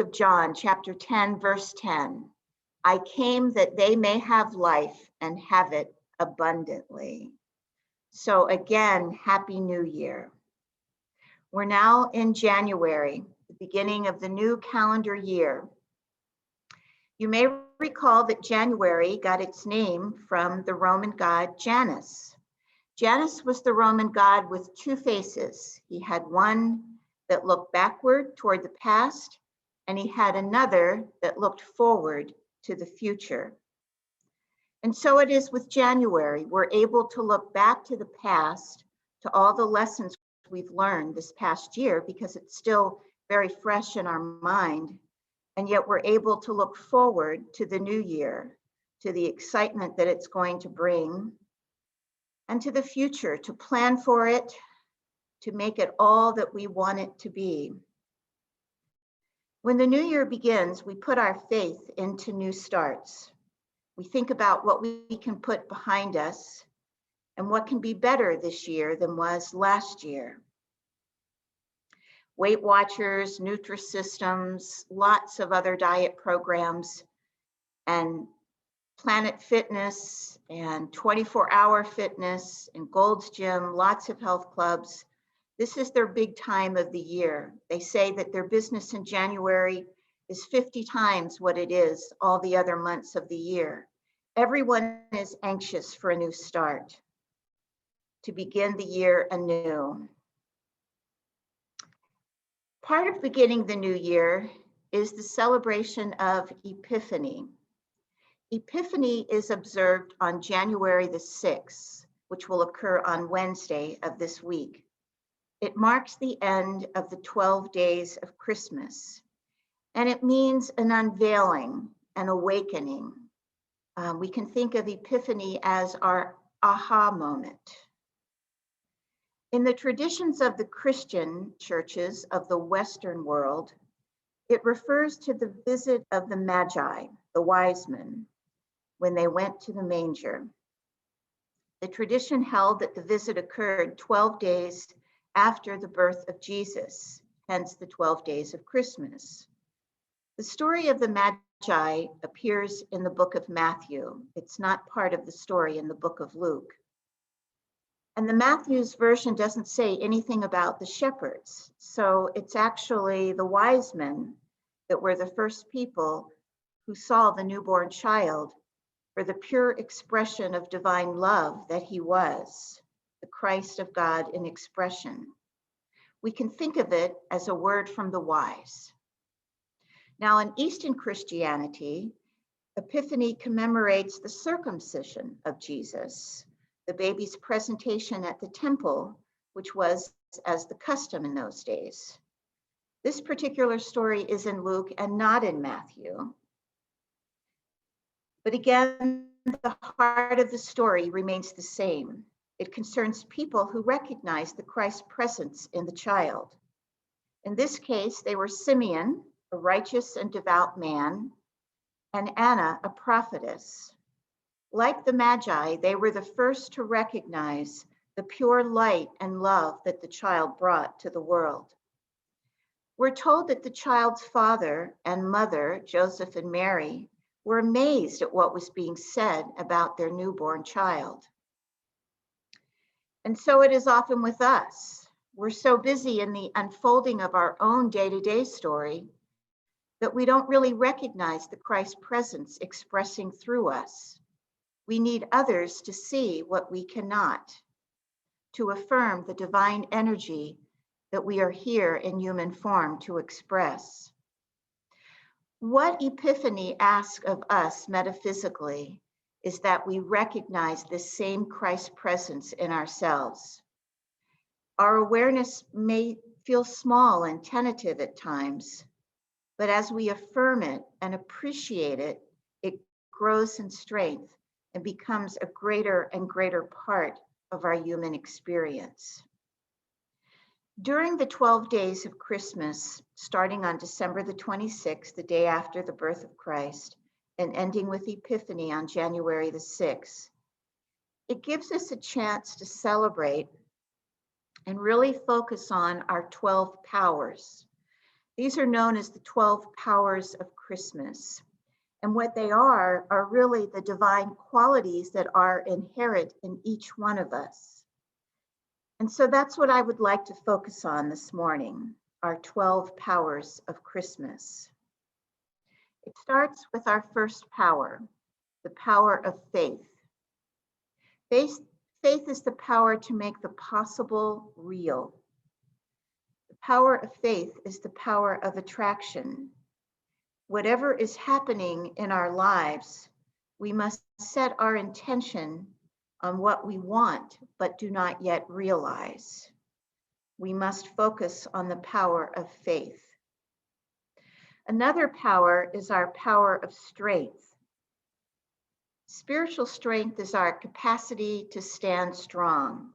of John, chapter 10, verse 10. I came that they may have life and have it abundantly. So again, Happy New Year. We're now in January, the beginning of the new calendar year. You may recall that January got its name from the Roman god Janus. Janus was the Roman god with two faces. He had one that looked backward toward the past, and he had another that looked forward to the future. And so it is with January. We're able to look back to the past, to all the lessons we've learned this past year, because it's still very fresh in our mind. And yet we're able to look forward to the new year, to the excitement that it's going to bring, and to the future, to plan for it, to make it all that we want it to be. When the new year begins, we put our faith into new starts. We think about what we can put behind us and what can be better this year than was last year. Weight Watchers, Nutrisystems, lots of other diet programs, and Planet Fitness, and 24-hour fitness, and Gold's Gym, lots of health clubs. This is their big time of the year. They say that their business in January is 50 times what it is all the other months of the year. Everyone is anxious for a new start, to begin the year anew. Part of beginning the new year is the celebration of Epiphany. Epiphany is observed on January the 6th, which will occur on Wednesday of this week. It marks the end of the 12 days of Christmas, and it means an unveiling, an awakening. We can think of Epiphany as our aha moment. In the traditions of the Christian churches of the Western world, it refers to the visit of the Magi, the wise men, when they went to the manger. The tradition held that the visit occurred 12 days after the birth of Jesus, hence the 12 days of Christmas. The story of the Magi appears in the book of Matthew. It's not part of the story in the book of Luke. And the Matthew's version doesn't say anything about the shepherds. So it's actually the wise men that were the first people who saw the newborn child for the pure expression of divine love that he was, the Christ of God in expression. We can think of it as a word from the wise. Now, in Eastern Christianity, Epiphany commemorates the circumcision of Jesus, the baby's presentation at the temple, which was as the custom in those days. This particular story is in Luke and not in Matthew. But again, the heart of the story remains the same. It concerns people who recognize the Christ's presence in the child. In this case, they were Simeon, a righteous and devout man, and Anna, a prophetess. Like the Magi, they were the first to recognize the pure light and love that the child brought to the world. We're told that the child's father and mother, Joseph and Mary, were amazed at what was being said about their newborn child. And so it is often with us. We're so busy in the unfolding of our own day-to-day story that we don't really recognize the Christ presence expressing through us. We need others to see what we cannot, to affirm the divine energy that we are here in human form to express. What Epiphany asks of us metaphysically is that we recognize this same Christ presence in ourselves. Our awareness may feel small and tentative at times, but as we affirm it and appreciate it, it grows in strength and becomes a greater and greater part of our human experience. During the 12 days of Christmas, starting on December the 26th, the day after the birth of Christ, and ending with Epiphany on January the 6th, it gives us a chance to celebrate and really focus on our 12 powers. These are known as the 12 powers of Christmas. And what they are really the divine qualities that are inherent in each one of us. And so that's what I would like to focus on this morning, our 12 powers of Christmas. It starts with our first power, the power of faith. Faith is the power to make the possible real. The power of faith is the power of attraction. Whatever is happening in our lives, we must set our intention on what we want but do not yet realize. We must focus on the power of faith. Another power is our power of strength. Spiritual strength is our capacity to stand strong,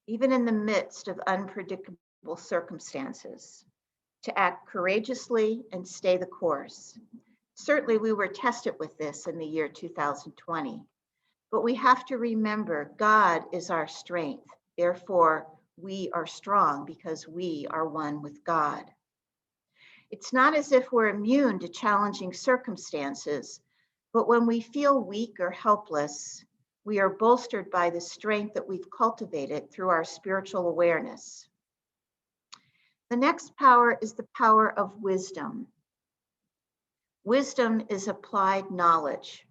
even in the midst of unpredictable circumstances, to act courageously and stay the course. Certainly, we were tested with this in the year 2020, but we have to remember God is our strength. Therefore, we are strong because we are one with God. It's not as if we're immune to challenging circumstances, but when we feel weak or helpless, we are bolstered by the strength that we've cultivated through our spiritual awareness. The next power is the power of wisdom. Wisdom is applied knowledge,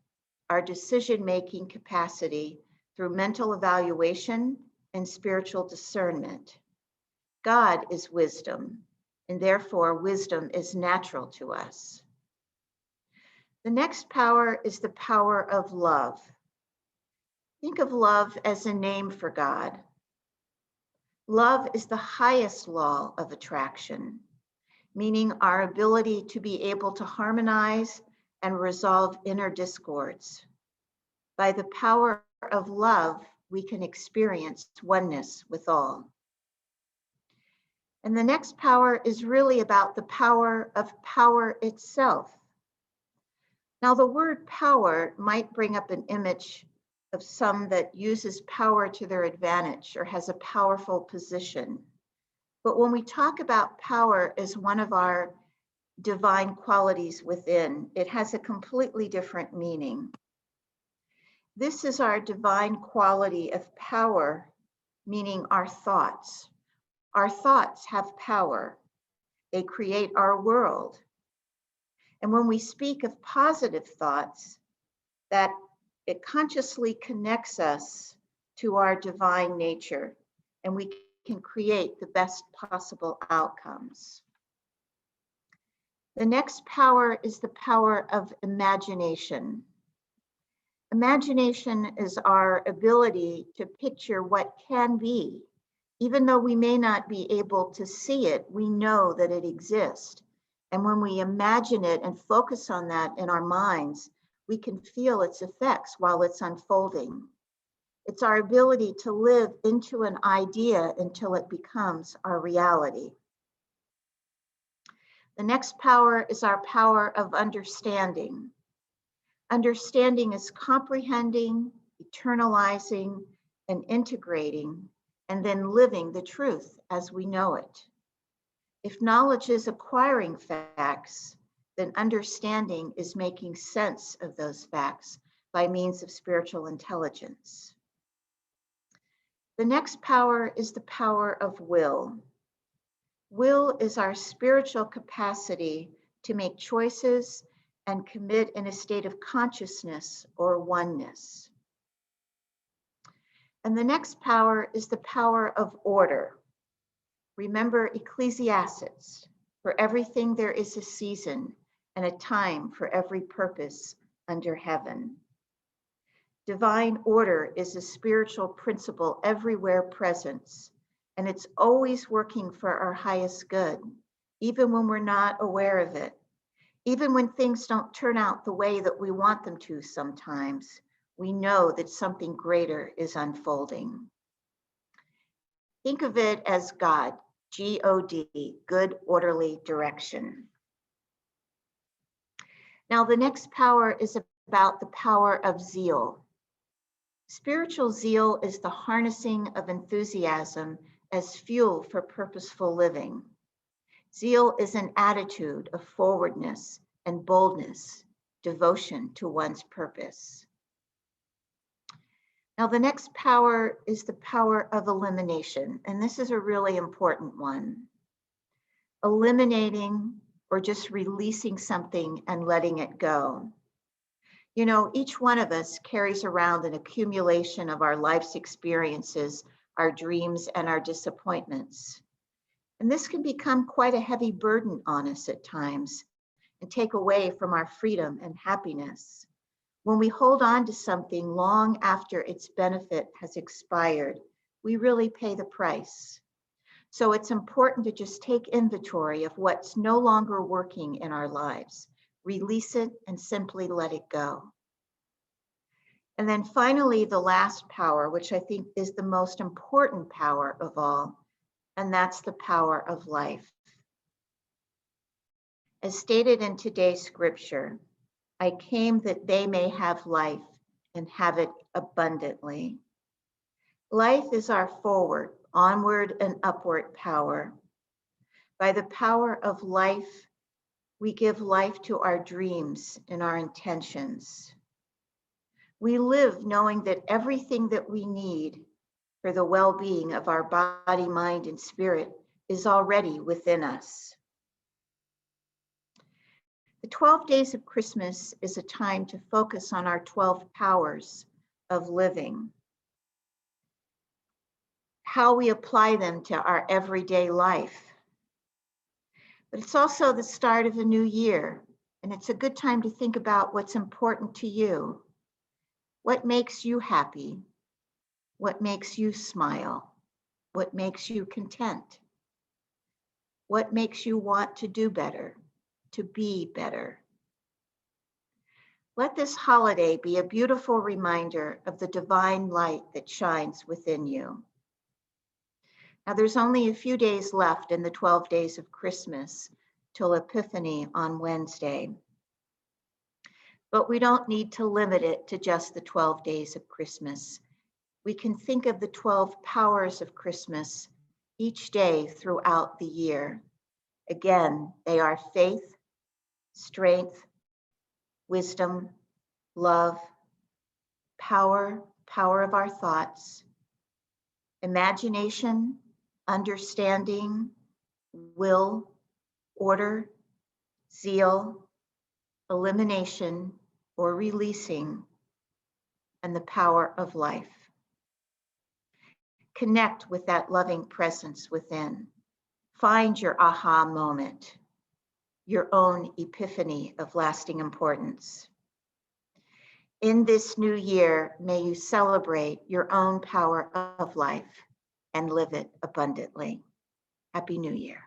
our decision-making capacity through mental evaluation and spiritual discernment. God is wisdom, and therefore wisdom is natural to us. The next power is the power of love. Think of love as a name for God. Love is the highest law of attraction, meaning our ability to be able to harmonize and resolve inner discords. By the power of love, we can experience oneness with all. And the next power is really about the power of power itself. Now, the word power might bring up an image of some that uses power to their advantage or has a powerful position. But when we talk about power as one of our divine qualities within, it has a completely different meaning. This is our divine quality of power, meaning our thoughts. Our thoughts have power. They create our world. And when we speak of positive thoughts, that it consciously connects us to our divine nature, and we can create the best possible outcomes. The next power is the power of imagination. Imagination is our ability to picture what can be. Even though we may not be able to see it, we know that it exists. And when we imagine it and focus on that in our minds, we can feel its effects while it's unfolding. It's our ability to live into an idea until it becomes our reality. The next power is our power of understanding. Understanding is comprehending, eternalizing, and integrating, and then living the truth as we know it. If knowledge is acquiring facts, then understanding is making sense of those facts by means of spiritual intelligence. The next power is the power of will. Will is our spiritual capacity to make choices and commit in a state of consciousness or oneness. And the next power is the power of order. Remember Ecclesiastes, for everything there is a season and a time for every purpose under heaven. Divine order is a spiritual principle everywhere present, and it's always working for our highest good, even when we're not aware of it. Even when things don't turn out the way that we want them to sometimes, we know that something greater is unfolding. Think of it as God, G-O-D, good orderly direction. Now, the next power is about the power of zeal. Spiritual zeal is the harnessing of enthusiasm as fuel for purposeful living. Zeal is an attitude of forwardness and boldness, devotion to one's purpose. Now, the next power is the power of elimination, and this is a really important one. Eliminating or just releasing something and letting it go. You know, each one of us carries around an accumulation of our life's experiences, our dreams, and our disappointments. And this can become quite a heavy burden on us at times and take away from our freedom and happiness. When we hold on to something long after its benefit has expired, we really pay the price. So it's important to just take inventory of what's no longer working in our lives, release it, and simply let it go. And then finally, the last power, which I think is the most important power of all, and that's the power of life. As stated in today's scripture, I came that they may have life and have it abundantly. Life is our forward, onward, and upward power. By the power of life, we give life to our dreams and our intentions. We live knowing that everything that we need for the well-being of our body, mind, and spirit is already within us. The 12 days of Christmas is a time to focus on our 12 powers of living, how we apply them to our everyday life. But it's also the start of a new year, and it's a good time to think about what's important to you. What makes you happy? What makes you smile? What makes you content? What makes you want to do better, to be better? Let this holiday be a beautiful reminder of the divine light that shines within you. Now, there's only a few days left in the 12 days of Christmas till Epiphany on Wednesday. But we don't need to limit it to just the 12 days of Christmas. We can think of the 12 powers of Christmas each day throughout the year. Again, they are faith, strength, wisdom, love, power of our thoughts, imagination, understanding, will, order, zeal, elimination or releasing, and the power of life. Connect with that loving presence within. Find your aha moment, your own epiphany of lasting importance. In this new year, may you celebrate your own power of life and live it abundantly. Happy New Year.